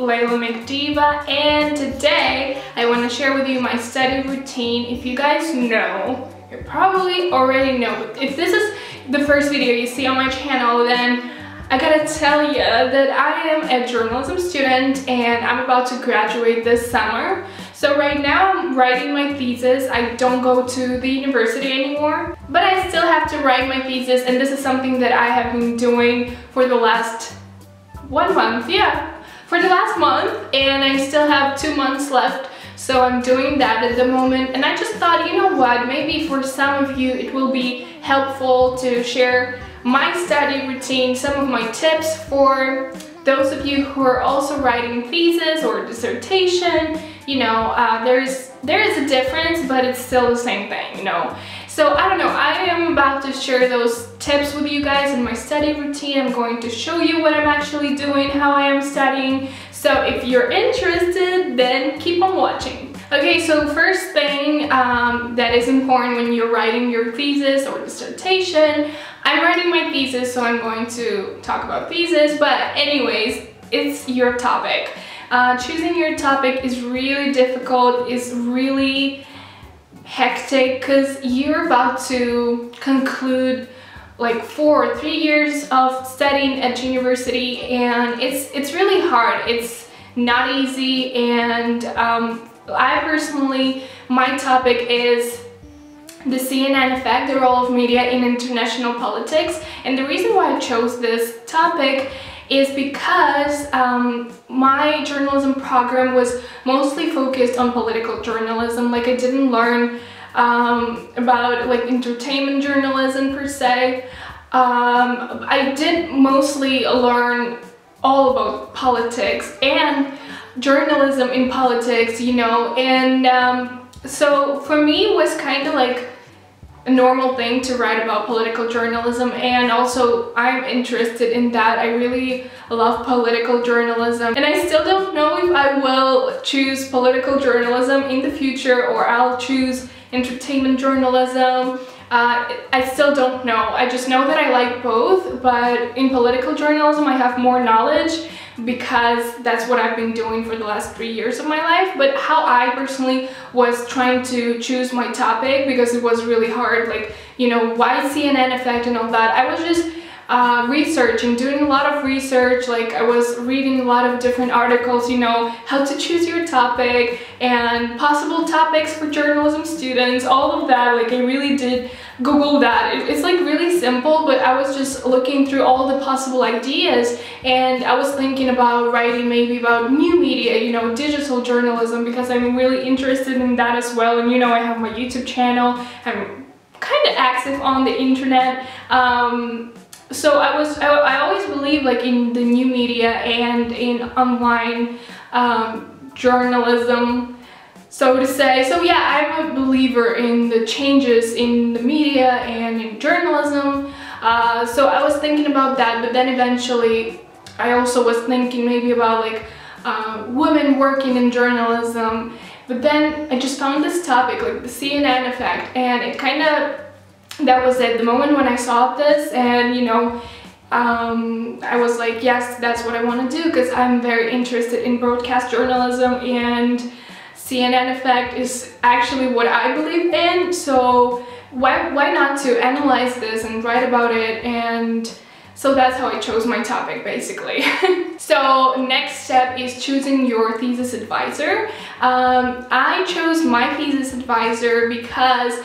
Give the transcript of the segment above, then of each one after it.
Layla McDiva, and today I want to share with you my study routine. If you guys know, you probably already know, but if this is the first video you see on my channel, then I gotta tell you that I am a journalism student and I'm about to graduate this summer. So right now I'm writing my thesis. I don't go to the university anymore, but I still have to write my thesis, and this is something that I have been doing for the last 1 month, for the last month, and I still have 2 months left, so I'm doing that at the moment. And I just thought, you know what, maybe for some of you it will be helpful to share my study routine, some of my tips for those of you who are also writing thesis or dissertation. You know, there is a difference, but it's still the same thing, you know. So I don't know, I am about to share those tips with you guys in my study routine. I'm going to show you what I'm actually doing, how I am studying. So if you're interested, then keep on watching. Okay, so first thing that is important when you're writing your thesis or dissertation, I'm writing my thesis, so I'm going to talk about thesis, but anyways, it's your topic. Choosing your topic is really difficult, is really hectic, because you're about to conclude like 4 or 3 years of studying at university, and it's really hard. It's not easy, and I personally, my topic is the CNN effect, the role of media in international politics. And the reason why I chose this topic is because my journalism program was mostly focused on political journalism. Like, I didn't learn about like entertainment journalism per se. I did mostly learn all about politics and journalism in politics, you know, and so for me it was kind of like a normal thing to write about political journalism, and also I'm interested in that. I really love political journalism, and I still don't know if I will choose political journalism in the future or I'll choose entertainment journalism. I still don't know. I just know that I like both, but in political journalism I have more knowledge because that's what I've been doing for the last 3 years of my life. But how I personally was trying to choose my topic, because it was really hard, like, you know, why CNN effect and all that, I was just researching, doing a lot of research. Like, I was reading a lot of different articles, you know, how to choose your topic and possible topics for journalism students, all of that. Like, I really did Google that. It's like really simple, but I was just looking through all the possible ideas, and I was thinking about writing maybe about new media, you know, digital journalism, because I'm really interested in that as well. And you know, I have my YouTube channel, I'm kind of active on the internet. So I always believe like in the new media and in online journalism, so to say. So yeah, I'm a believer in the changes in the media and in journalism. So I was thinking about that, but then eventually I also was thinking maybe about like women working in journalism. But then I just found this topic, like the CNN effect, and it kind of, that was it. The moment when I saw this, and you know, I was like, yes, that's what I want to do, because I'm very interested in broadcast journalism, and CNN effect is actually what I believe in. So why not to analyze this and write about it? And so that's how I chose my topic, basically. So next step is choosing your thesis advisor. I chose my thesis advisor because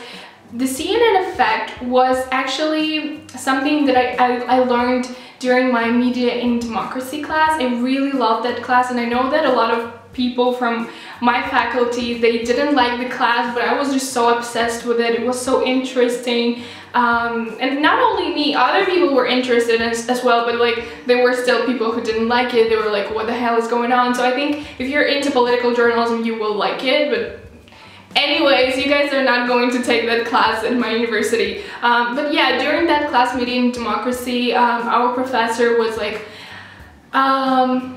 the CNN effect was actually something that I learned during my Media in Democracy class. I really loved that class, and I know that a lot of people from my faculty, they didn't like the class, but I was just so obsessed with it. It was so interesting. And not only me, other people were interested in it as well, but like there were still people who didn't like it. They were like, what the hell is going on? So I think if you're into political journalism, you will like it, but Anyways, you guys are not going to take that class at my university. But yeah, during that class, Media and Democracy, our professor was like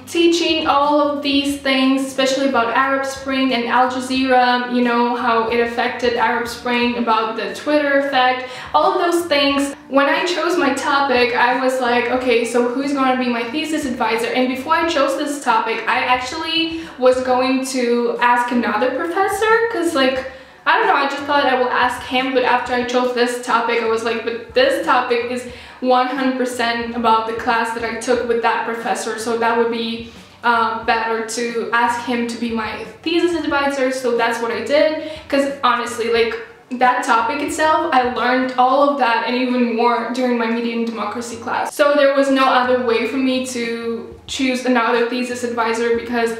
teaching all of these things, especially about Arab Spring and Al Jazeera, you know, how it affected Arab Spring, about the Twitter effect, all of those things. When I chose my topic, I was like, okay, so who's going to be my thesis advisor? And before I chose this topic, I actually was going to ask another professor, because like, I don't know, I just thought I will ask him, but after I chose this topic, I was like, but this topic is 100% about the class that I took with that professor, so that would be better to ask him to be my thesis advisor. So that's what I did, because honestly, like, that topic itself, I learned all of that and even more during my Media and Democracy class. So there was no other way for me to choose another thesis advisor, because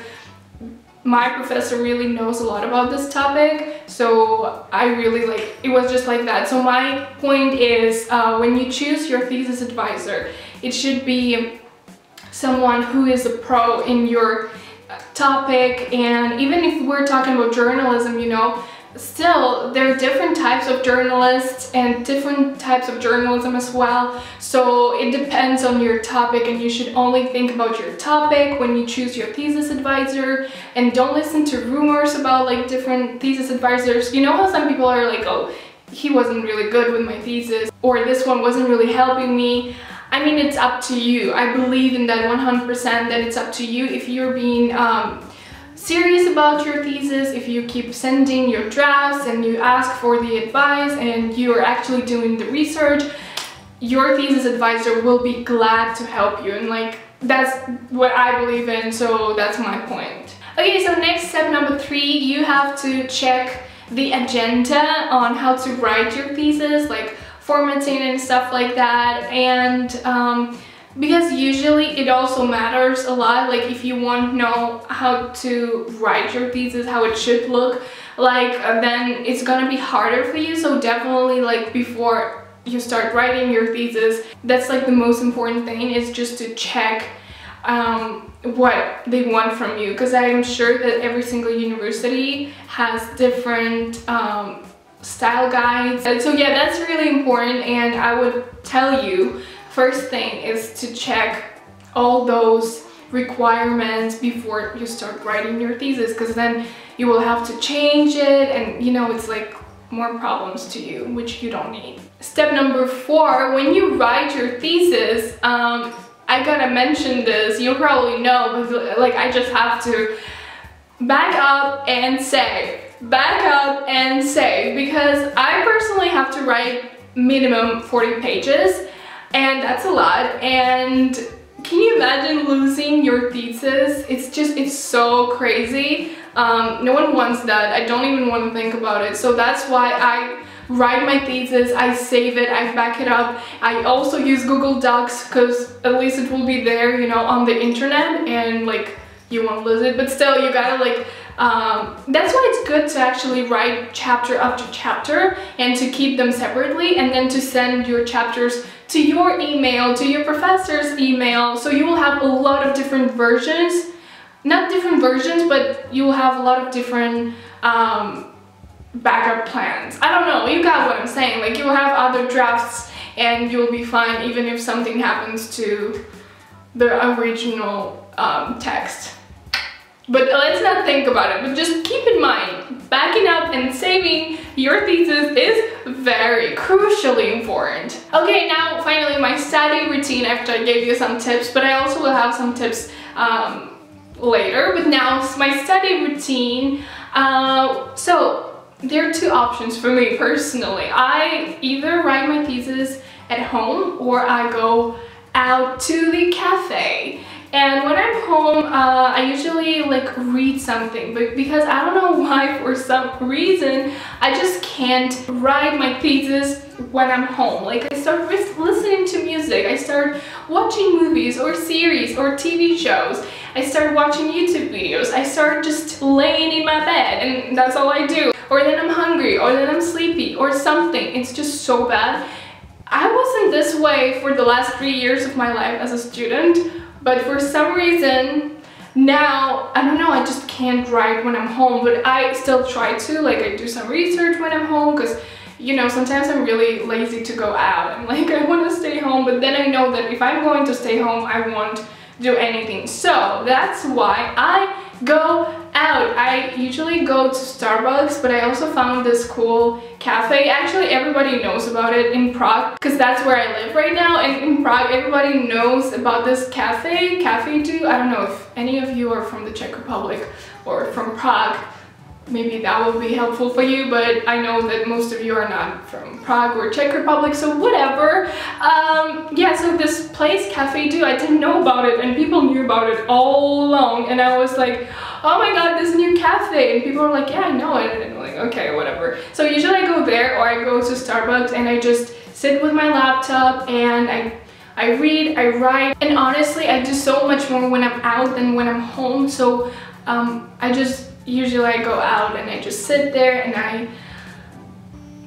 my professor really knows a lot about this topic, so I really like, it was just like that. So my point is, when you choose your thesis advisor, it should be someone who is a pro in your topic. And even if we're talking about journalism, you know, still there are different types of journalists and different types of journalism as well, so it depends on your topic, and you should only think about your topic when you choose your thesis advisor, and don't listen to rumors about like different thesis advisors. You know how some people are like, oh, he wasn't really good with my thesis, or this one wasn't really helping me. I mean, it's up to you. I believe in that 100%, that it's up to you. If you're being serious about your thesis, if you keep sending your drafts and you ask for the advice and you are actually doing the research, your thesis advisor will be glad to help you. And like, that's what I believe in, so that's my point. Okay, so next, step number 3, you have to check the agenda on how to write your thesis, like formatting and stuff like that. And because usually it also matters a lot, like if you want to know how to write your thesis, how it should look like, then it's gonna be harder for you. So definitely, like, before you start writing your thesis, that's like the most important thing, is just to check what they want from you, because I am sure that every single university has different style guides. And so yeah, that's really important, and I would tell you, first thing is to check all those requirements before you start writing your thesis, because then you will have to change it, and you know, it's like more problems to you, which you don't need. Step number 4, when you write your thesis, I gotta mention this, you probably know, but like, I just have to back up and say, because I personally have to write minimum 40 pages, and that's a lot. And can you imagine losing your thesis? It's so crazy. No one wants that. I don't even want to think about it. So that's why I write my thesis, I save it, I back it up. I also use Google Docs, because at least it will be there, you know, on the internet, and like, you won't lose it. But still, you gotta like, that's why it's good to actually write chapter after chapter and to keep them separately, and then to send your chapters to your email, to your professor's email, so you will have a lot of different versions. Not different versions, but you will have a lot of different backup plans. I don't know, you got what I'm saying. Like, you will have other drafts and you'll be fine even if something happens to the original text. But let's not think about it, but just keep in mind, backing up and saving your thesis is very crucially important. Okay, now finally my study routine, after I gave you some tips, but I also will have some tips later. But now my study routine, so there are 2 options for me personally. I either write my thesis at home or I go out to the cafe. And when I'm home, I usually like read something, but because I don't know why, for some reason, I just can't write my thesis when I'm home. Like, I start listening to music, I start watching movies or series or TV shows, I start watching YouTube videos, I start just laying in my bed, and that's all I do. Or then I'm hungry, or then I'm sleepy, or something. It's just so bad. I wasn't this way for the last 3 years of my life as a student. But for some reason, now, I don't know, I just can't write when I'm home, but I still try to, like I do some research when I'm home, because you know, sometimes I'm really lazy to go out. I'm like, I want to stay home, but then I know that if I'm going to stay home, I won't do anything. So that's why I go out. I usually go to Starbucks, but I also found this cool cafe. Actually, everybody knows about it in Prague, because that's where I live right now. And in Prague, everybody knows about this cafe, Cafe Do. I don't know if any of you are from the Czech Republic or from Prague. Maybe that will be helpful for you, but I know that most of you are not from Prague or Czech Republic, so whatever. Yeah, so this place, Cafe Do, I didn't know about it, and people knew about it all along, and I was like, oh my god, this new cafe, and people were like, yeah, I know it, and I'm like, okay, whatever. So usually I go there, or I go to Starbucks, and I just sit with my laptop, and I read, I write, and honestly, I do so much more when I'm out than when I'm home, so usually I go out and I just sit there and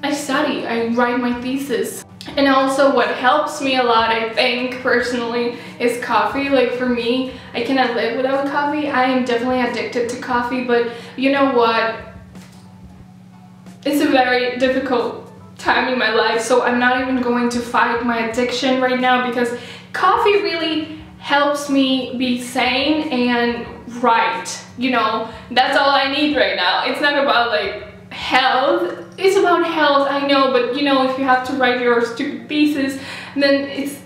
I study, I write my thesis. And also what helps me a lot, I think, personally, is coffee. Like for me, I cannot live without coffee. I am definitely addicted to coffee, but you know what? It's a very difficult time in my life, so I'm not even going to fight my addiction right now, because coffee really helps me be sane and right, you know, that's all I need right now. It's not about like health, it's about health, I know, but you know, if you have to write your stupid thesis, then it's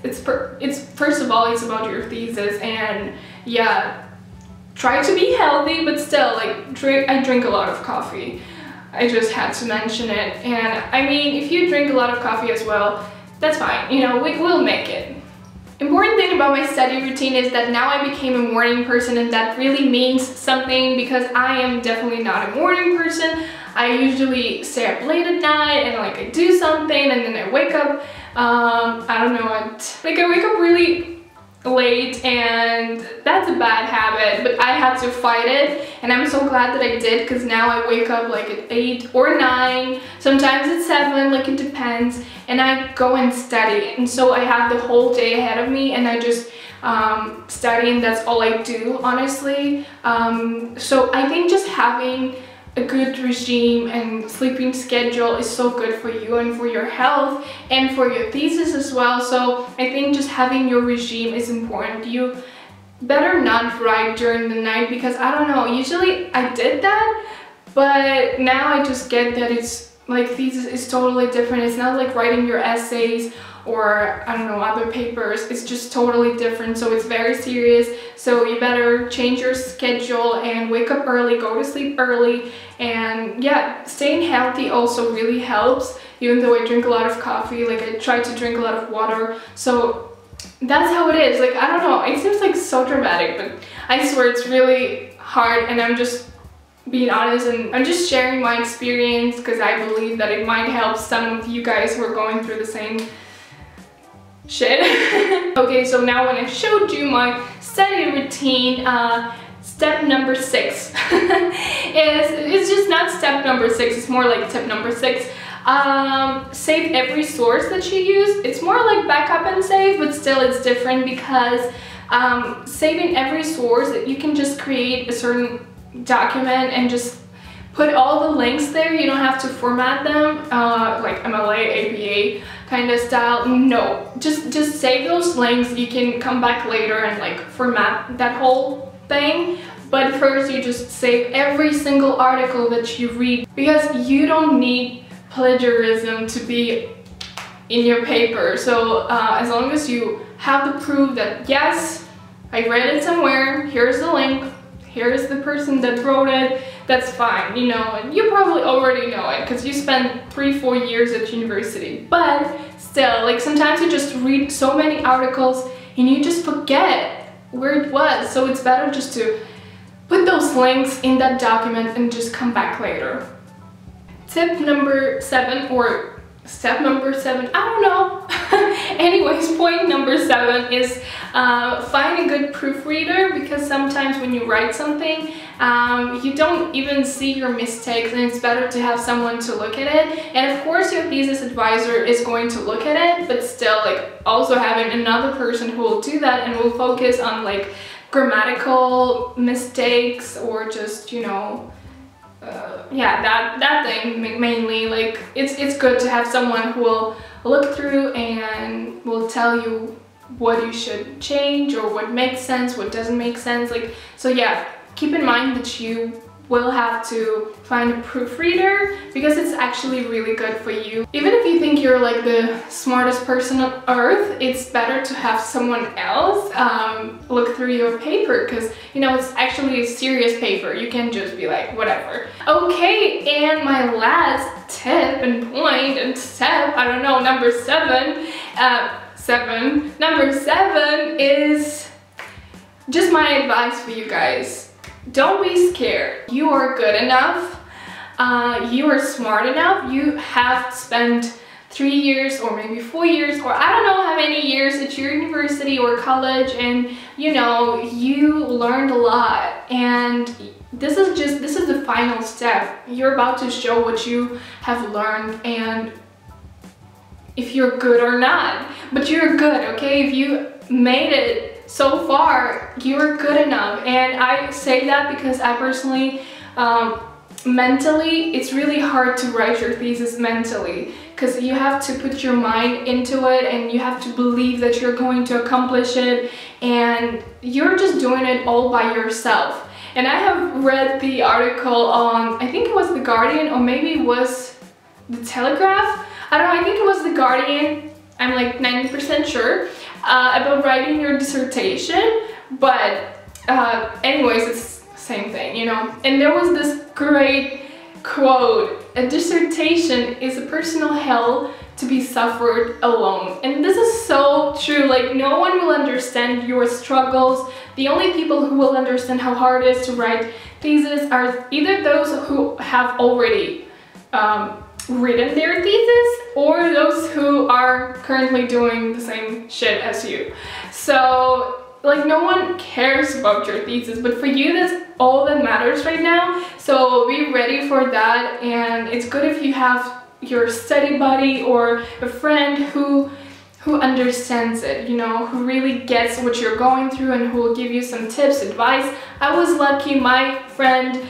first of all, it's about your thesis, and yeah, try to be healthy, but still, like, I drink a lot of coffee. I just had to mention it, and I mean, if you drink a lot of coffee as well, that's fine, you know, we'll make it. Important thing about my study routine is that now I became a morning person, and that really means something, because I am definitely not a morning person. I usually stay up late at night and like I do something, and then I wake up, I don't know what, like I wake up really late, and that's a bad habit, but I had to fight it, and I'm so glad that I did, because now I wake up like at 8 or 9, sometimes at 7, like it depends, and I go and study, and so I have the whole day ahead of me, and I just study, and that's all I do, honestly. So I think just having a good regime and sleeping schedule is so good for you and for your health and for your thesis as well. So I think just having your regime is important. You better not write during the night, because I don't know, usually I did that, but now I just get that it's like thesis is totally different. It's not like writing your essays or I don't know, other papers. It's just totally different, so it's very serious. So you better change your schedule and wake up early, go to sleep early, and yeah, staying healthy also really helps. Even though I drink a lot of coffee, like I try to drink a lot of water, so that's how it is. Like, I don't know, it seems like so dramatic, but I swear it's really hard, and I'm just being honest, and I'm just sharing my experience because I believe that it might help some of you guys who are going through the same shit. Okay, so now when I showed you my study routine, step number 6 it's just not step number 6, it's more like tip number 6. Save every source that you use. It's more like backup and save, but still it's different, because saving every source, you can just create a certain document and just put all the links there. You don't have to format them like MLA, APA kind of style. No, just save those links. You can come back later and like format that whole thing, but first you just save every single article that you read, because you don't need plagiarism to be in your paper. So as long as you have the proof that yes, I read it somewhere, here's the link, here's the person that wrote it, that's fine, you know, and you probably already know it because you spent 3-4 years at university. But still, like sometimes you just read so many articles and you just forget where it was, so it's better just to put those links in that document and just come back later. Tip number 7, or step number 7, I don't know. Anyways, point number 7 is find a good proofreader, because sometimes when you write something, you don't even see your mistakes, and it's better to have someone to look at it. And of course your thesis advisor is going to look at it, but still, like, also having another person who will do that and will focus on like grammatical mistakes or just, you know, yeah, that thing mainly. Like it's good to have someone who will look through and will tell you what you should change or what makes sense, what doesn't make sense. Like, so yeah, keep in mind that you will have to find a proofreader because it's actually really good for you. Even if you think you're like the smartest person on earth, it's better to have someone else look through your paper, because you know it's actually a serious paper. You can't just be like whatever. Okay, and my last tip and point and step, I don't know, number 7. Number 7 is just my advice for you guys. Don't be scared. You are good enough. You are smart enough. You have spent 3 years or maybe 4 years, or I don't know how many years at your university or college, and you know, you learned a lot, and this is the final step. You're about to show what you have learned and if you're good or not. But you're good, okay? If you made it so far, you're good enough. And I say that because I personally, mentally, it's really hard to write your thesis mentally, because you have to put your mind into it and you have to believe that you're going to accomplish it, and you're just doing it all by yourself. And I have read the article on, I think it was The Guardian, or maybe it was The Telegraph. I don't know, I think it was The Guardian, I'm like 90% sure, about writing your dissertation, but anyways, it's the same thing, you know. And there was this great quote: "A dissertation is a personal hell to be suffered alone." And this is so true. Like, no one will understand your struggles. The only people who will understand how hard it is to write thesis are either those who have already written their thesis, or those who are currently doing the same shit as you. So like, no one cares about your thesis, but for you, that's all that matters right now. So be ready for that. And it's good if you have your study buddy or a friend who understands it, you know, who really gets what you're going through and who will give you some tips, advice. I was lucky. My friend,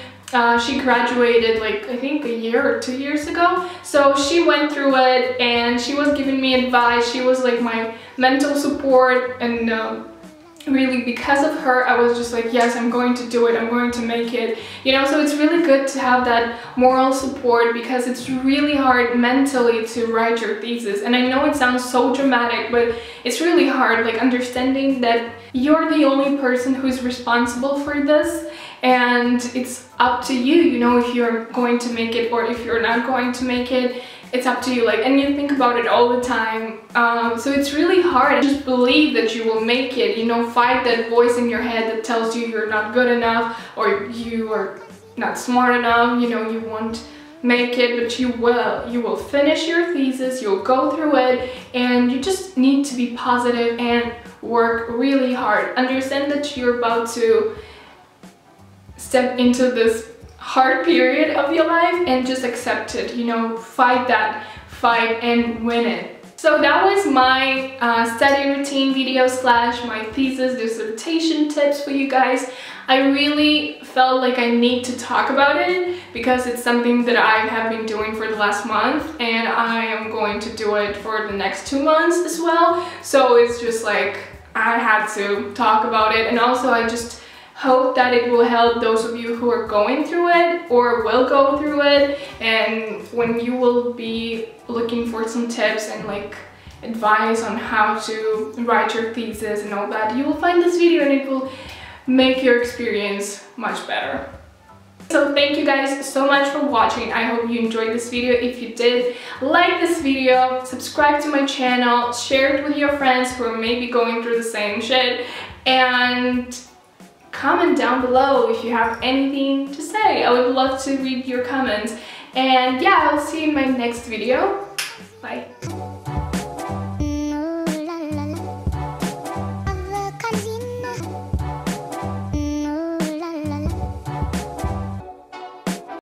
she graduated like I think a year or 2 years ago, so she went through it and she was giving me advice. She was like my mental support, and really because of her I was just like, yes, I'm going to do it, I'm going to make it, you know. So it's really good to have that moral support, because it's really hard mentally to write your thesis. And I know it sounds so dramatic, but it's really hard, like understanding that you're the only person who's responsible for this, and it's up to you, you know, if you're going to make it or if you're not going to make it. It's up to you, like, and you think about it all the time. So it's really hard. Just believe that you will make it, you know, fight that voice in your head that tells you you're not good enough or you are not smart enough, you know, you won't make it, but you will. You will finish your thesis, you'll go through it, and you just need to be positive and work really hard. Understand that you're about to step into this hard period of your life and just accept it, you know, fight that fight and win it. So that was my study routine video / my thesis dissertation tips for you guys. I really felt like I need to talk about it because it's something that I have been doing for the last month, and I am going to do it for the next 2 months as well. So it's just like I had to talk about it, and also I just hope that it will help those of you who are going through it or will go through it, and when you will be looking for some tips and like advice on how to write your thesis and all that, you will find this video and it will make your experience much better. So thank you guys so much for watching. I hope you enjoyed this video. If you did, like this video, subscribe to my channel, share it with your friends who are maybe going through the same shit, and comment down below if you have anything to say. I would love to read your comments. And yeah, I'll see you in my next video. Bye.